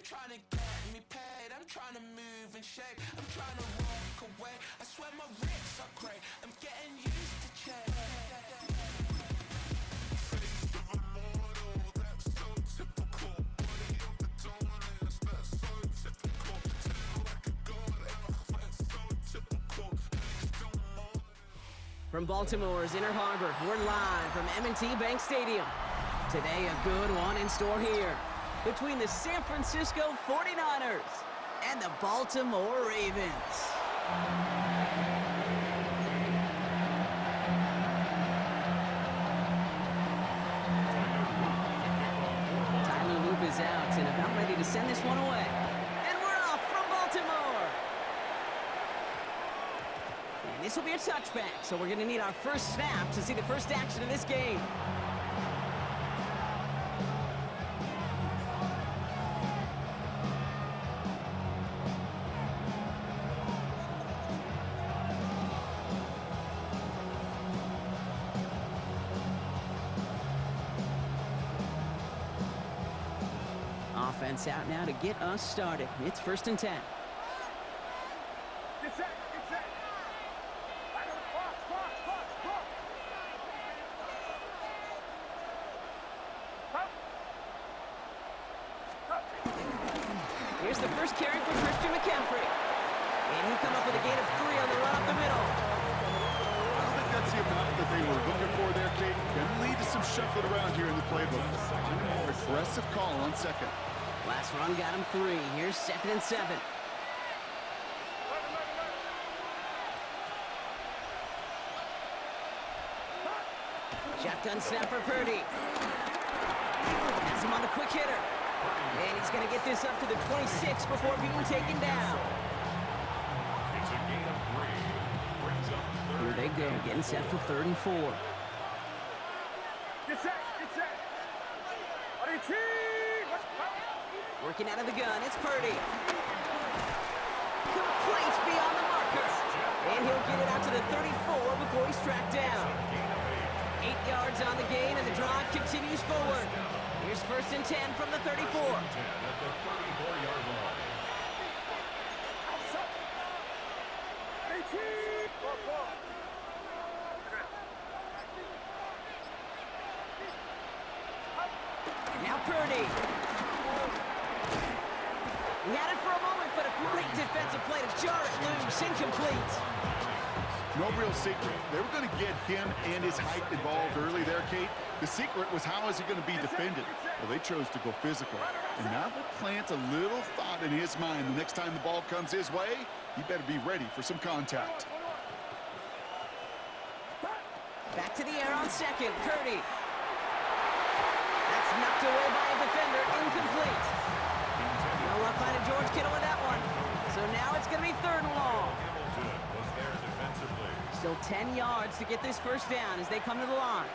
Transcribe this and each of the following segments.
trying to get me paid, I'm trying to move and shake, I'm trying to walk away. I swear my wrists are great, I'm getting used to change. Face of a mortal, that's so typical. Body of the dawners, that's so typical. Tell like a god, that's so typical. From Baltimore's Inner Harbor, we're live from M&T Bank Stadium. Today, a good one in store here between the San Francisco 49ers and the Baltimore Ravens. Tyler Loop is out and about ready to send this one away. And we're off from Baltimore. And this will be a touchback, so we're going to need our first snap to see the first action of this game. Offense out now to get us started. It's 1st and 10. Get set, get set. Box. Here's the first carry for Christian McCaffrey. And he'll come up with a gain of 3 on the run up the middle. I don't think that's the amount that they were looking for there, Kate. Can lead to some shuffling around here in the playbook. Find a more aggressive call on second. Last run got him 3. Here's 2nd and 7. Shotgun snap for Purdy. Has him on the quick hitter. And he's going to get this up to the 26 before being taken down. It's a gain of 3. Brings up third. Here they go, getting set for 3rd and 4. Get set. Working out of the gun, it's Purdy. Complete beyond the marker. And he'll get it out to the 34 before he's tracked down. 8 yards on the gain, and the drive continues forward. Here's 1st and 10 from the 34. At the 34-yard line. Now Purdy. He had it for a moment, but a great defensive play to jar it loose. Incomplete. No real secret. They were going to get him and his height involved early there, Kate. The secret was how is he going to be defended? Well, they chose to go physical. And now will plant a little thought in his mind. The next time the ball comes his way, he better be ready for some contact. Back to the air on second. Purdy. That's knocked away by a defender. Incomplete. No luck finding George Kittle with that one. So now it's going to be 3rd and long. Hamilton was there defensively. Still 10 yards to get this first down as they come to the line.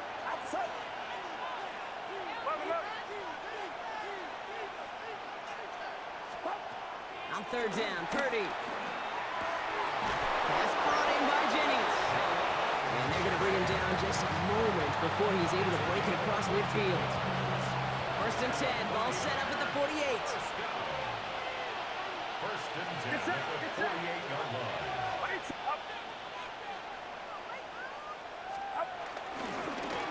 On 3rd down, Purdy. Pass brought in by Jennings. And they're going to bring him down just a moment before he's able to break it across midfield. 1st and 10, ball set up at the 48. 1st and 10 at the 48-yard line.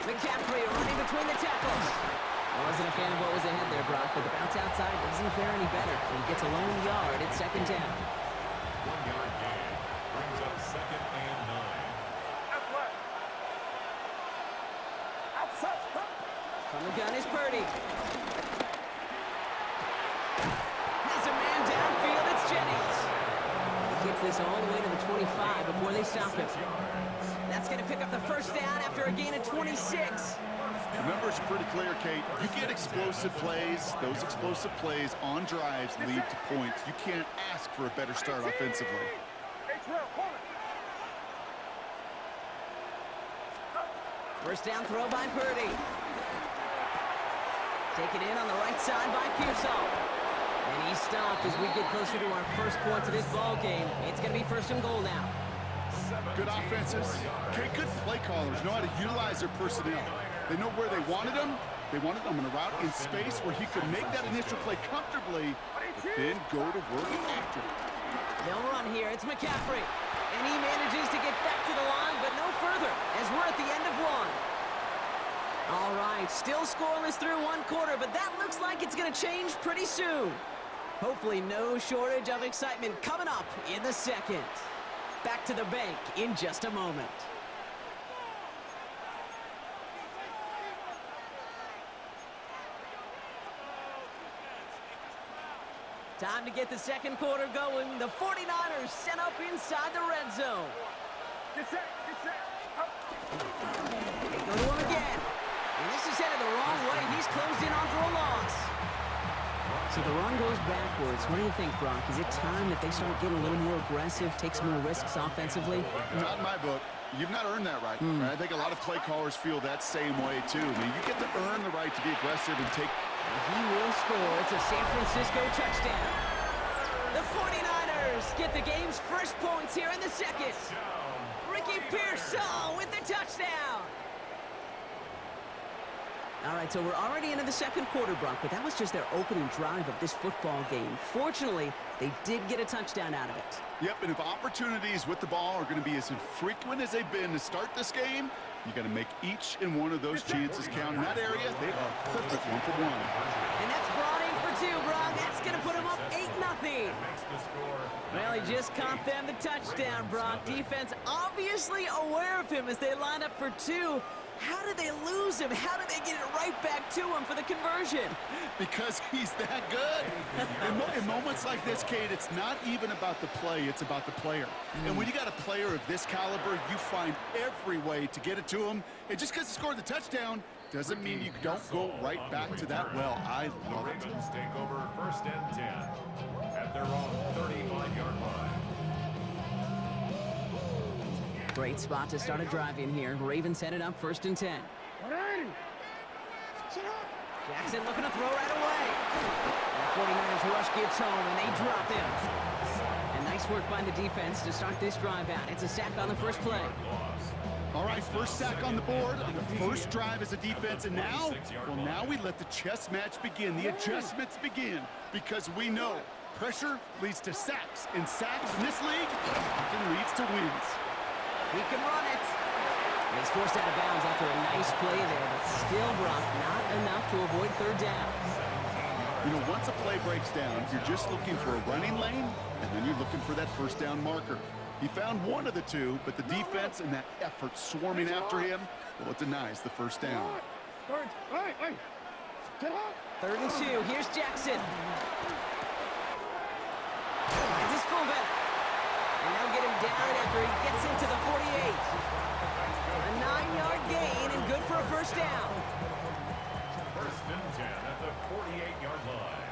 McCaffrey running between the tackles. I wasn't a fan of what was ahead there, Brock, but the bounce outside doesn't fare any better. He gets a lone yard at 2nd down. 1-yard gain brings up 2nd and 9. From the gun is Purdy. Has a man downfield, it's Jennings. He gets this all the way to the 25 before they stop him. That's going to pick up the first down after a gain of 26. The numbers are pretty clear, Kate. You get explosive plays. Those explosive plays on drives lead to points. You can't ask for a better start offensively. First down throw by Purdy. Taken in on the right side by Pearsall. And he's stopped as we get closer to our first points of this ball game. It's going to be 1st and goal now. Good offenses. Okay, good play callers know how to utilize their personnel. They know where they wanted them. They wanted them in a route in space where he could make that initial play comfortably, but then go to work after. They'll run here. It's McCaffrey. And he manages to get back to the line, but no further, as we're at the end of one. All right, still scoreless through one quarter, but that looks like it's going to change pretty soon. Hopefully no shortage of excitement coming up in the second. Back to the bank in just a moment. Time to get the second quarter going. The 49ers set up inside the red zone. They go to him again. And this is headed the wrong way. He's closed in on for a loss. So the run goes backwards. What do you think, Brock? Is it time that they start getting a little more aggressive, take some more risks offensively? Not in my book. You've not earned that right. I think a lot of play callers feel that same way, too. I mean, you get to earn the right to be aggressive and take... He will score. It's a San Francisco touchdown. The 49ers get the game's first points here in the second. Ricky Pearsall with the touchdown. All right, so we're already into the second quarter, Brock, but that was just their opening drive of this football game. Fortunately, they did get a touchdown out of it. Yep, and if opportunities with the ball are going to be as infrequent as they've been to start this game, you got to make each and one of those chances count. In that area, they are perfect 1-for-1. And that's brought in for two, Brock. That's going to put them up 8-0. Well, he just caught them the touchdown, Brock. Defense obviously aware of him as they line up for two. How did they lose him? How did they get it right back to him for the conversion? Because he's that good. In moments like this, Kate, it's not even about the play, it's about the player. And when you got a player of this caliber, you find every way to get it to him. And just because he scored the touchdown doesn't mean you don't go right back to that well. I love it. Ravens take over 1st and 10 at their own 35-yard line. Great spot to start a drive in here. Ravens headed up 1st and 10. Jackson looking to throw right away. And the 49ers rush gets home, and they drop him. And nice work by the defense to start this drive out. It's a sack on the first play. All right, first sack on the board on the first drive as a defense, and now, well, now we let the chess match begin. The adjustments begin, because we know pressure leads to sacks, and sacks in this league often leads to wins. He can run it. He's forced out of bounds after a nice play there, but still, Brock, not enough to avoid third down. You know, once a play breaks down, you're just looking for a running lane, and then you're looking for that first down marker. He found one of the two, but the defense and that effort swarming after him, well, it denies the first down. 3rd and 2. Here's Jackson. Finds his fullback. And they'll get him down after he gets into the 48. A 9-yard gain and good for a first down. 1st and 10 at the 48-yard line.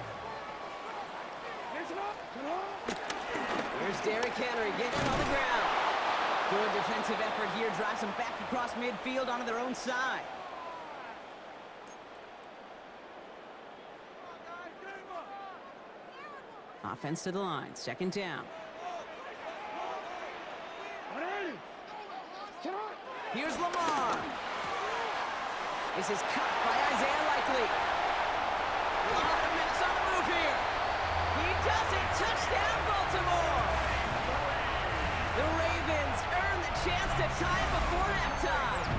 Here's Derrick Henry getting on the ground. Good defensive effort here. Drives them back across midfield onto their own side. Offense to the line. 2nd down. Here's Lamar. This is cut by Isaiah Likely. A lot of minutes on the move here. He does it. Touchdown, Baltimore. The Ravens earn the chance to tie it before halftime.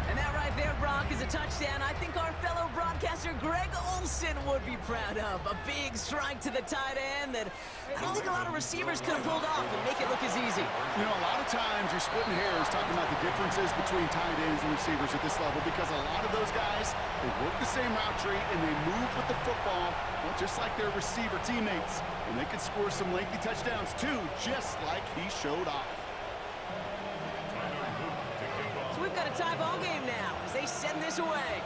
And that right there, Brock, is a touchdown I think our fellow broadcaster Greg Olsen would be proud of. A big strike to the tight end that I don't think a lot of receivers could have pulled off and make it look as easy. You know, a lot of times you're splitting hairs talking about the differences between tight ends and receivers at this level, because a lot of those guys, they work the same route tree and they move with the football, well, just like their receiver teammates. And they can score some lengthy touchdowns too, just like he showed off. So we've got a tie ball game now as they send this away.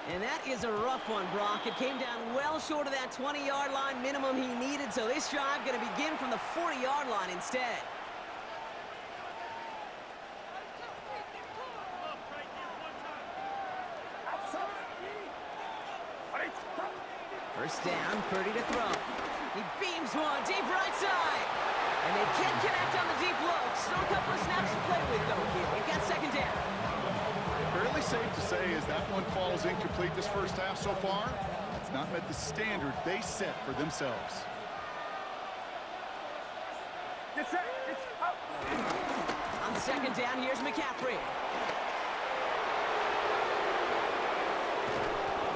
And that is a rough one, Brock. It came down well short of that 20-yard line minimum he needed, so this drive going to begin from the 40-yard line instead. First down, Purdy to throw. He beams one deep right side. And they can't connect on the deep look. Still a couple of snaps to play with, though, here. They've got 2nd down. Fairly safe to say as that one falls incomplete this first half so far. It's not met the standard they set for themselves. On second down, here's McCaffrey.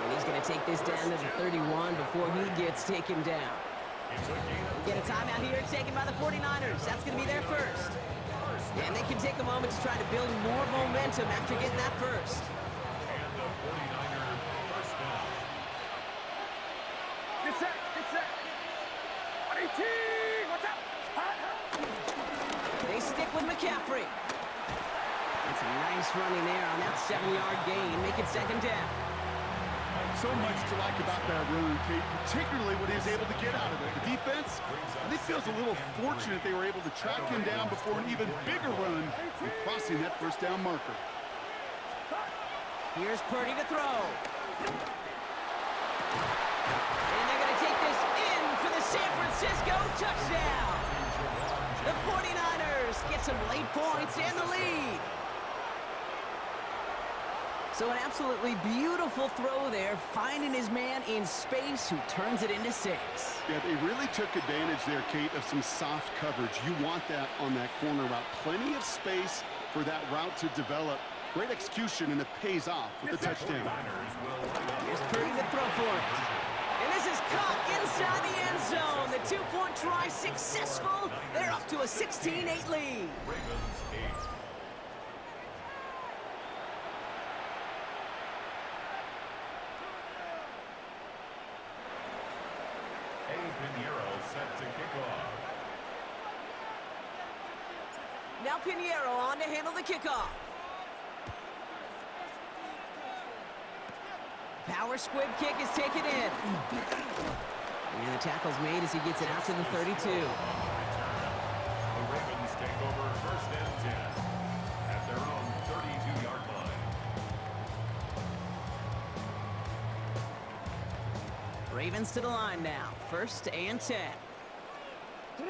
And he's going to take this down to the 31 before he gets taken down. Get a timeout here taken by the 49ers. That's going to be their first. And they can take a moment to try to build more momentum after getting that first. And the 49er first down. Get set, get set. 118, what's up? They stick with McCaffrey. That's a nice running there on that 7-yard gain. Make it second down. So much to like about that run, Kate, particularly what he was able to get out of it. The defense, I think, feels a little fortunate they were able to track him down before an even bigger run and crossing that first down marker. Here's Purdy to throw. And they're going to take this in for the San Francisco touchdown. The 49ers get some late points and the lead. So an absolutely beautiful throw there, finding his man in space who turns it into 6. Yeah, they really took advantage there, Kate, of some soft coverage. You want that on that corner route. Plenty of space for that route to develop. Great execution, and it pays off with the touchdown. Here's Purdy to throw for it. And this is caught inside the end zone. The 2-point try successful. They're up to a 16-8 lead. Ravens 8. Pinheiro set to kick off. Now Pinheiro on to handle the kickoff. Power squib kick is taken in. And the tackle's made as he gets it out to the 32. The Ravens take over first and 10 at their own 32-yard line. Ravens to the line now. First and 10. Out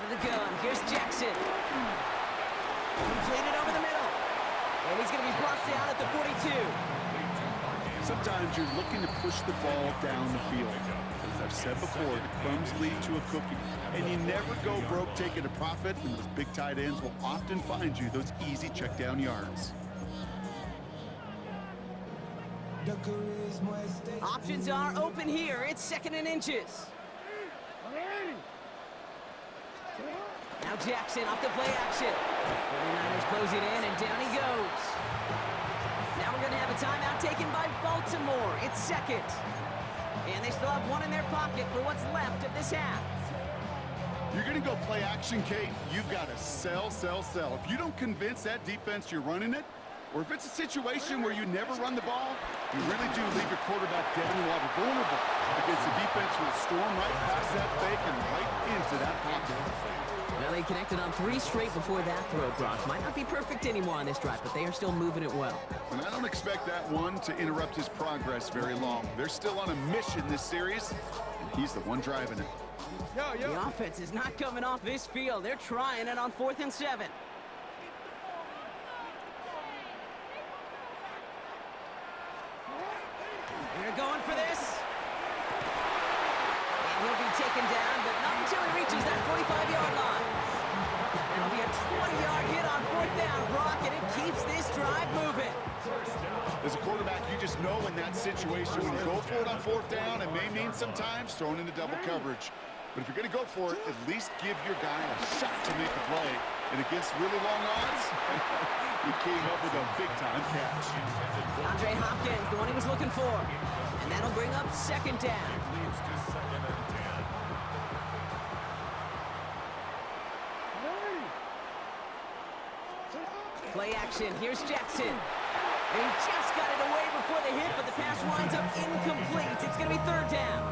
of the gun. Here's Jackson. Completed over the middle. And he's going to be brought down at the 42. Sometimes you're looking to push the ball down the field. As I've said before, the crumbs lead to a cookie. And you never go broke taking a profit, and those big tight ends will often find you those easy check down yards. Options are open here. It's second and inches. Now Jackson off the play action. 49ers closing in, and down he goes. Now we're going to have a timeout taken by Baltimore. It's second. And they still have one in their pocket for what's left of this half. You're going to go play action, Kate. You've got to sell, sell, sell. If you don't convince that defense you're running it, or if it's a situation where you never run the ball, you really do leave your quarterback dead in the water, vulnerable against the defense who will storm right past that fake and right into that pocket. Well, they connected on 3 straight before that throw, Brock. Might not be perfect anymore on this drive, but they are still moving it well. And I don't expect that one to interrupt his progress very long. They're still on a mission this series, and he's the one driving it. The offense is not coming off this field. They're trying it on 4th and 7. They're going for this. And he'll be taken down, but not until he reaches that 45-yard line. It'll be a 20-yard hit on 4th down, Brock, and it keeps this drive moving. As a quarterback, you just know in that situation when you go for it on 4th down, it may mean sometimes throwing into double coverage. But if you're going to go for it, at least give your guy a shot to make a play. And against really long odds, he came up with a big-time catch. DeAndre Hopkins, the one he was looking for. And that'll bring up second down. Leads to second and 10. Play action. Here's Jackson. And he just got it away before the hit, but the pass winds up incomplete. It's going to be 3rd down.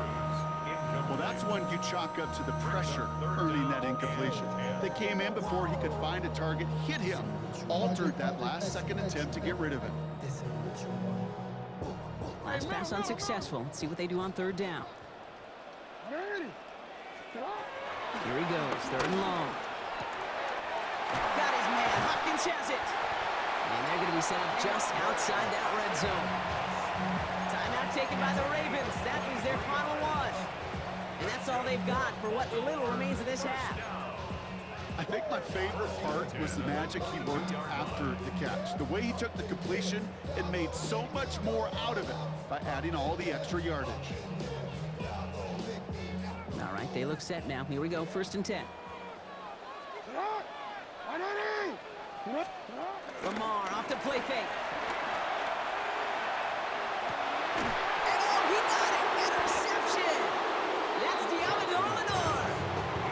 Well, that's one you chalk up to the pressure earning that incompletion. They came in before he could find a target, hit him, altered that last-second attempt to get rid of it. Last pass unsuccessful. Let's see what they do on 3rd down. Here he goes, 3rd and long. Got his man Offense has it. And they're going to be set up just outside that red zone. Timeout taken by the Ravens. That is their final one. And that's all they've got for what little remains of this half. I think my favorite part was the magic he worked after the catch. The way he took the completion and made so much more out of it by adding all the extra yardage. All right, they look set now. Here we go, 1st and 10. Lamar off the play fake. And oh, he got it! Interception! That's Lenore.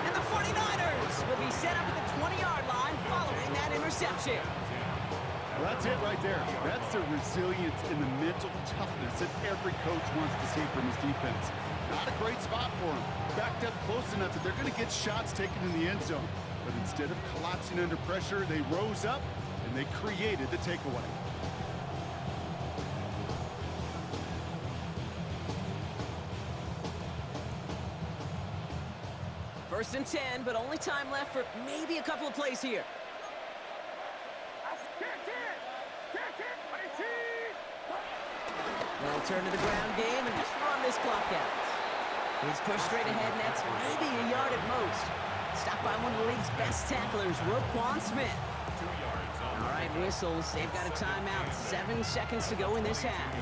And the 49ers will be set up at the 20-yard line following that interception. Well, that's it right there. That's the resilience and the mental toughness that every coach wants to see from his defense. Not a great spot for him. Backed up close enough that they're going to get shots taken in the end zone. But instead of collapsing under pressure, they rose up and they created the takeaway. First and 10, but only time left for maybe a couple of plays here. They'll turn to the ground game and just run this clock out. He's pushed straight ahead, and that's maybe a yard at most. Stopped by one of the league's best tacklers, Roquan Smith. 2 yards on All right, whistles. They've got a timeout. 7 seconds to go in this half.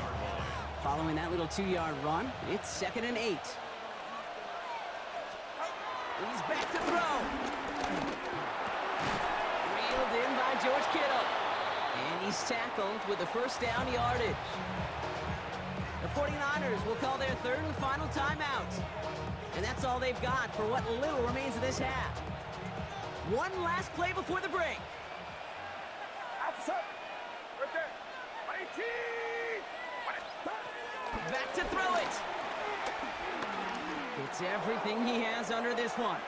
Following that little 2-yard run, it's 2nd and 8. He's back to throw. Reeled in by George Kittle. And he's tackled with the first down yardage. The 49ers will call their 3rd and final timeout. And that's all they've got for what little remains of this half. One last play before the break. Back to throw it. It's everything he has under this one.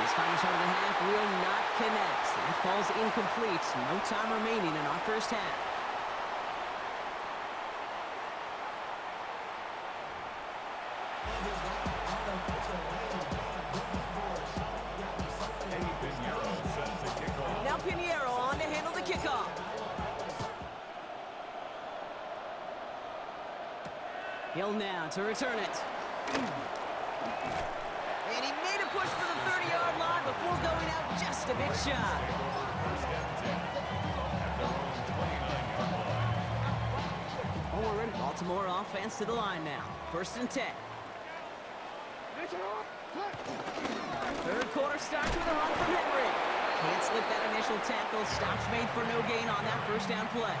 This final shot of the half will not connect. That falls incomplete. No time remaining in our first half. Now Pinheiro on to handle the kickoff. Hill now to return it. And he made a push for the 30-yard line before going out just a bit shy. Baltimore offense to the line now. 1st and 10. 3rd quarter starts with a run from Henry. Can't slip that initial tackle. Stops made for no gain on that 1st down play.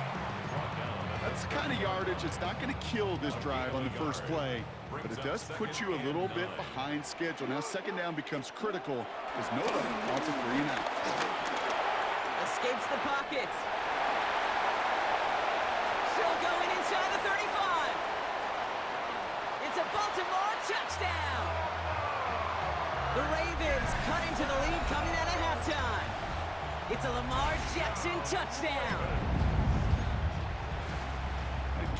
That's the kind of yardage that's not going to kill this drive on the first play, but it does put you a little bit behind schedule. Now 2nd down becomes critical because nobody wants a 3 and out. Escapes the pocket. Still going inside the 35. It's a Baltimore touchdown. The Ravens cut into the lead coming out of halftime. It's a Lamar Jackson touchdown.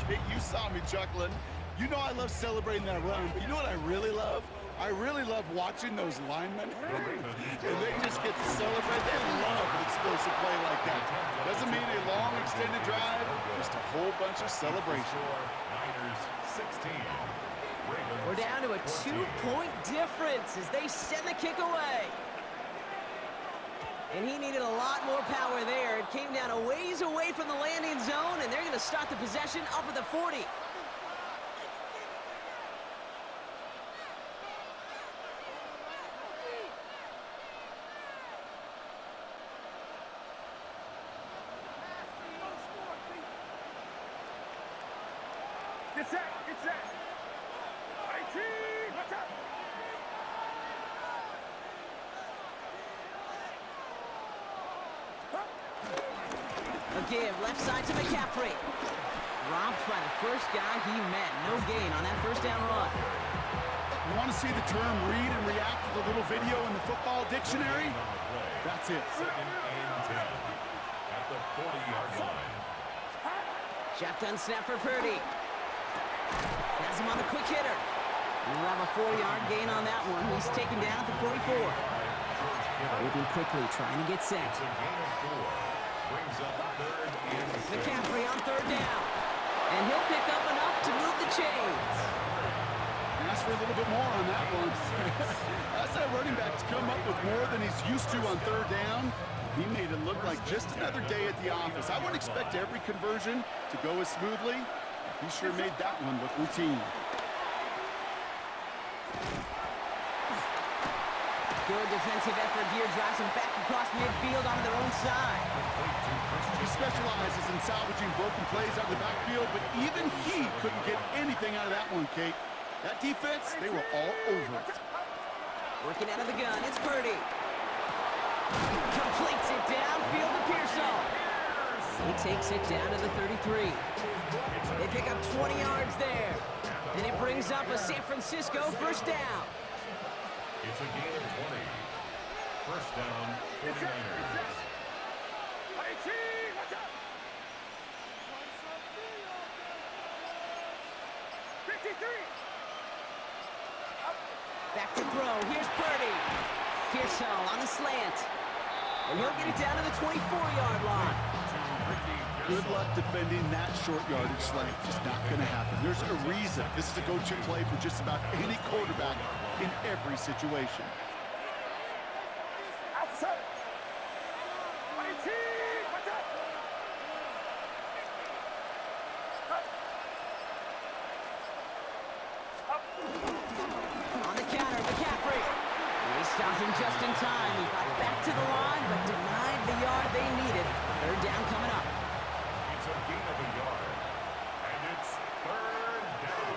Kate, you saw me chuckling. You know I love celebrating that run, but you know what I really love? I really love watching those linemen. And they just get to celebrate. They love an explosive play like that. Doesn't mean a long extended drive, just a whole bunch of celebration. Niners 16. We're down to a 2-point difference as they send the kick away. And he needed a lot more power there. It came down a ways away from the landing zone, and they're going to start the possession up at the 40. Get set, get set. 18, watch out. A give left side to McCaffrey. Robbed by the first guy he met. No gain on that 1st down run. You want to see the term read and react to the little video in the football dictionary? That's it. 2nd and 10 at the 40-yard line. Shotgun snap for Purdy. Has him on the quick hitter. We'll have a 4-yard gain on that one. He's taken down at the 44. Moving quickly, trying to get set. It's a gain of 4. Brings up 3rd and 6. McCaffrey on 3rd down. And he'll pick up enough to move the chains. Ask for a little bit more on that one. That's that running back to come up with more than he's used to on 3rd down. He made it look like just another day at the office. I wouldn't expect every conversion to go as smoothly. He sure made that one look routine. Good defensive effort here, drives them back across midfield onto their own side. He specializes in salvaging broken plays out of the backfield, but even he couldn't get anything out of that one, Kate. That defense, they were all over it. Working out of the gun, it's Purdy. Completes it downfield to Pearsall. He takes it down to the 33. They pick up 20 yards there. And it brings up a San Francisco 1st down. It's a gain of 20. 1st down, 49ers. Back to throw. Here's Purdy. Pearsall on the slant. And he'll get it down to the 24-yard line. Good luck defending that short yardage slant. Just not going to happen. There's a reason this is a go-to play for just about any quarterback in every situation. On the counter, McCaffrey. They stopped him just in time. He got back to the line, but denied the yard they needed. 3rd down coming up. It's a gain of a yard. And it's 3rd down.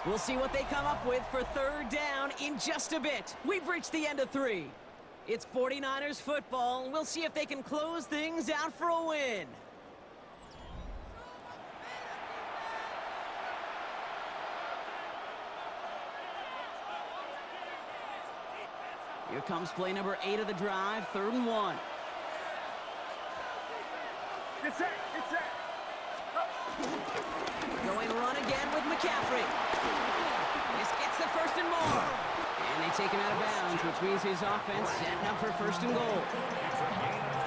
We'll see what they come up with for 3rd down in just a bit. We've reached the end of 3. It's 49ers football. We'll see if they can close things out for a win. Here comes play number 8 of the drive, 3rd and 1. Going run again with McCaffrey. This gets the 1st and more. And they take him out of bounds, which means his offense setting up for 1st and goal.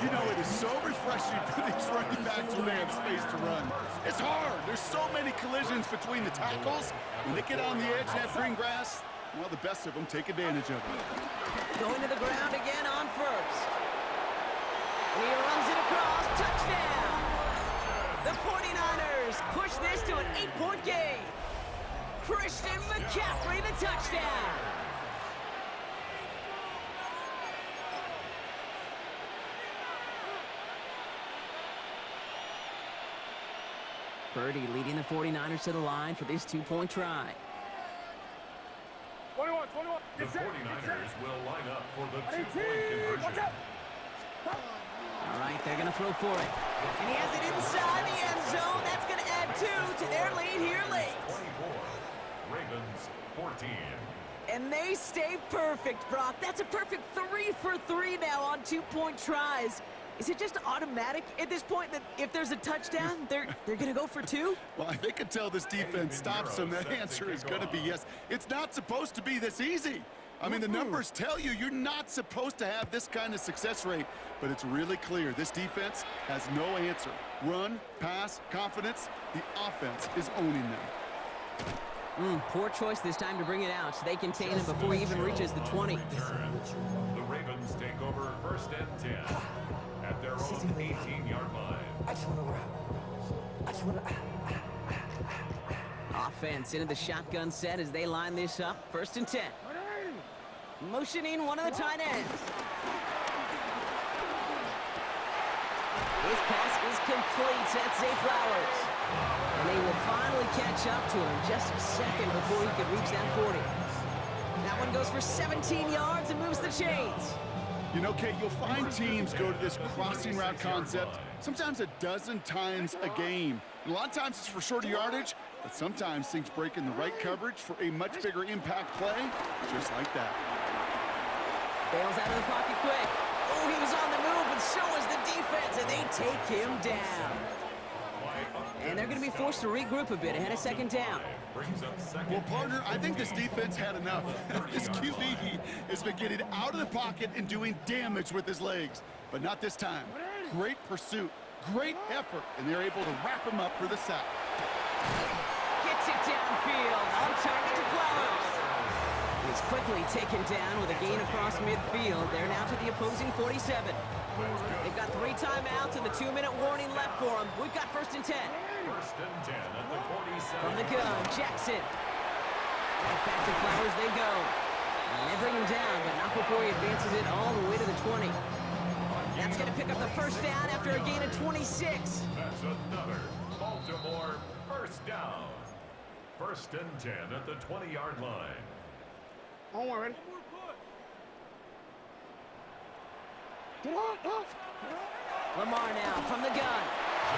You know, it is so refreshing for these running backs when they have space to run. It's hard. There's so many collisions between the tackles. When they get on the edge and have green grass, well, the best of them take advantage of it. Going to the ground again on 1st. And he runs it across. Touchdown! The 49ers push this to an 8-point game. Christian McCaffrey, the touchdown. Purdy leading the 49ers to the line for this 2-point try. 21. The 49ers will line up for the 2-point conversion. All right, they're going to throw for it. And he has it inside the end zone. That's going to add 2 to their lead here late. 24. Ravens 14. And they stay perfect, Brock. That's a perfect 3 for 3 now on 2-point tries. Is it just automatic at this point that if there's a touchdown, they're going to go for 2? Well, I think until this defense stops them, that answer is going to be yes. It's not supposed to be this easy. I mean, the numbers tell you you're not supposed to have this kind of success rate, but it's really clear this defense has no answer. Run, pass, confidence, the offense is owning them. Poor choice this time to bring it out. They contain him before he even reaches the 20. The Ravens take over 1st and 10 at their own 18-yard line. Offense into the shotgun set as they line this up. 1st and 10. Motioning one of the tight ends. His pass is complete. That's Zay Flowers. And they will finally catch up to him just a second before he could reach that 40. That one goes for 17 yards and moves the chains. You know, Kate, you'll find teams go to this crossing route concept sometimes a dozen times a game. And a lot of times it's for shorter yardage, but sometimes things break in the right coverage for a much bigger impact play, just like that. Bails out of the pocket quick. Oh, he was on the move, but so was the defense, and they take him down. And they're going to be forced to regroup a bit ahead of second down. Brings up second. Well, partner, I think this defense had enough. This QB has been getting out of the pocket and doing damage with his legs, but not this time. Great pursuit, great effort, and they're able to wrap him up for the sack. Gets it downfield, on target to Flowers. He's quickly taken down with a gain across midfield. They're now to the opposing 47. They've got 3 timeouts and the 2-minute warning left for them. We've got 1st and 10. 1st and 10 at the 47. From the gun, Jackson. Right back to Flowers they go. And they bring him down, but not before he advances it all the way to the 20. That's going to pick up the 1st down after a gain of 26. That's another Baltimore 1st down. 1st and 10 at the 20-yard line. Onward. Lamar now from the gun.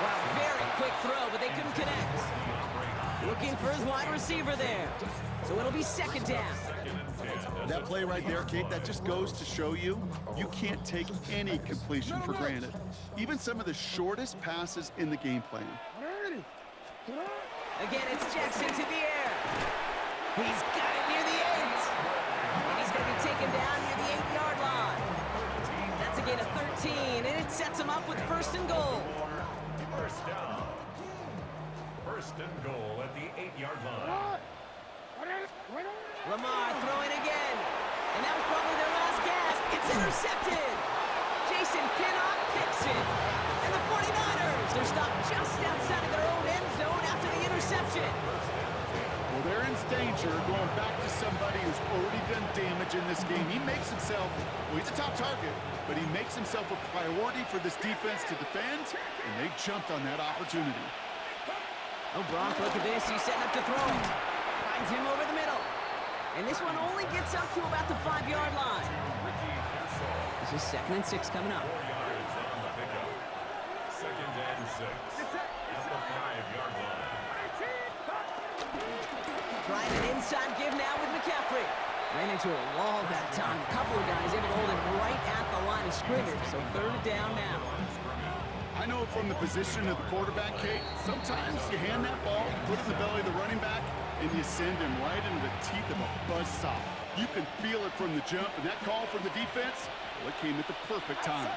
Wow, very quick throw, but they couldn't connect. Looking for his wide receiver there. So it'll be 2nd down. That play right there, Kate, that just goes to show you, you can't take any completion for granted. Even some of the shortest passes in the game plan. Again, it's Jackson to the air. He's got it near the 8. And he's going to be taken down near the 8-yard line. That's a gain of 13, and it sets him up with 1st and goal. 1st down. 1st and goal at the 8-yard line. Lamar throwing again. And that was probably their last gasp. It's intercepted. Jason Kinnock picks it. And the 49ers, they're stopped just outside of their own end zone after the interception. Well, they're in danger going back to somebody who's already done damage in this game. He makes himself, well, he's a top target, but he makes himself a priority for this defense to defend, and they jumped on that opportunity. Oh, Brock, look at this. He's setting up to throw it. Finds him over the middle. And this one only gets up to about the 5-yard line. This is 2nd and 6 coming up. 4 yards on the pickup. 2nd and 6 at the 5-yard line. Trying an inside give now with McCaffrey. Ran into a wall that time. A couple of guys able to hold him right at the line of scrimmage. So 3rd down now. I know from the position of the quarterback, Kate, sometimes you hand that ball, you put it in the belly of the running back, and you send him right into the teeth of a buzzsaw. You can feel it from the jump, and that call from the defense, well, it came at the perfect time.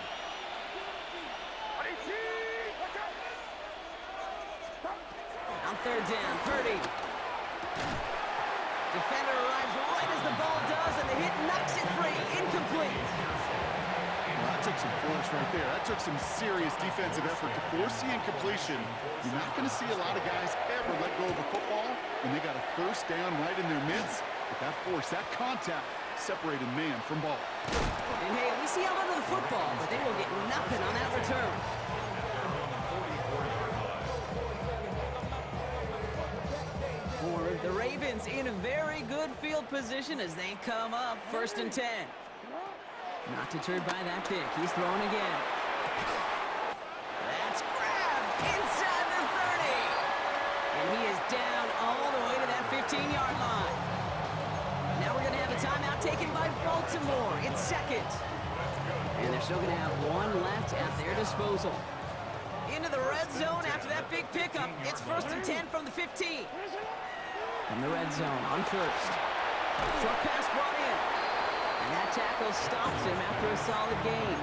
On 3rd down, Purdy. Defender arrives right as the ball does, and the hit knocks it free. Incomplete. Well, that took some force right there. That took some serious defensive effort to force the incompletion. You're not going to see a lot of guys ever let go of a football when they got a 1st down right in their midst. But that force, that contact, separated man from ball. And hey, at least he held onto the football, but they will get nothing on that return. The Ravens in a very good field position as they come up 1st and 10. Not deterred by that pick. He's throwing again. That's grabbed inside the 30. And he is down all the way to that 15-yard line. Now we're going to have a timeout taken by Baltimore. It's 2nd. And they're still going to have 1 left at their disposal. Into the red zone after that big pickup. It's 1st and 10 from the 15. From the red zone on 1st. Short pass brought in. And that tackle stops him after a solid gain.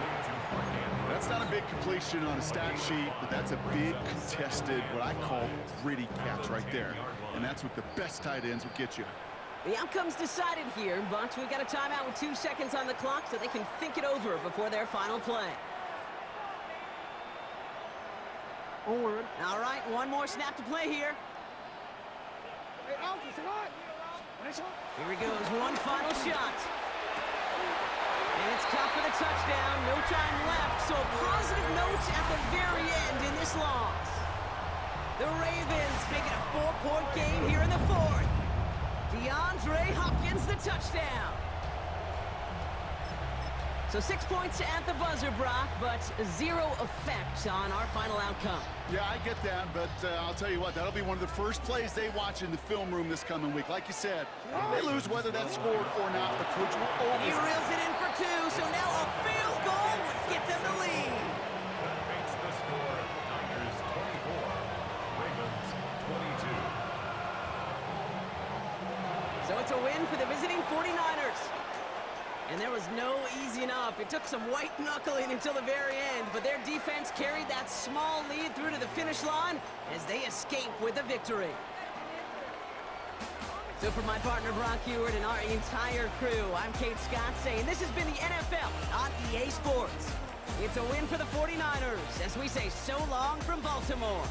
That's not a big completion on a stat sheet, but that's a big contested, what I call gritty catch right there. And that's what the best tight ends will get you. The outcome's decided here, but we got a timeout with 2 seconds on the clock so they can think it over before their final play. Onward. All right, 1 more snap to play here. Here he goes, 1 final shot. And it's caught for the touchdown. No time left, so a positive note at the very end in this loss. The Ravens making a 4-point game here in the 4th. DeAndre Hopkins the touchdown. So 6 points at the buzzer, Brock, but 0 effect on our final outcome. Yeah, I get that, but I'll tell you what, that'll be one of the first plays they watch in the film room this coming week. Like you said, they lose whether that's scored or not, the coach will He always... reels it in for 2, so now a field goal would get them the lead. That makes the score Niners 24, it's a win for the visiting 49ers. And there was no easing up. It took some white knuckling until the very end, but their defense carried that small lead through to the finish line as they escape with a victory. So for my partner Brock Heward and our entire crew, I'm Kate Scott saying this has been the NFL on EA Sports. It's a win for the 49ers as we say so long from Baltimore.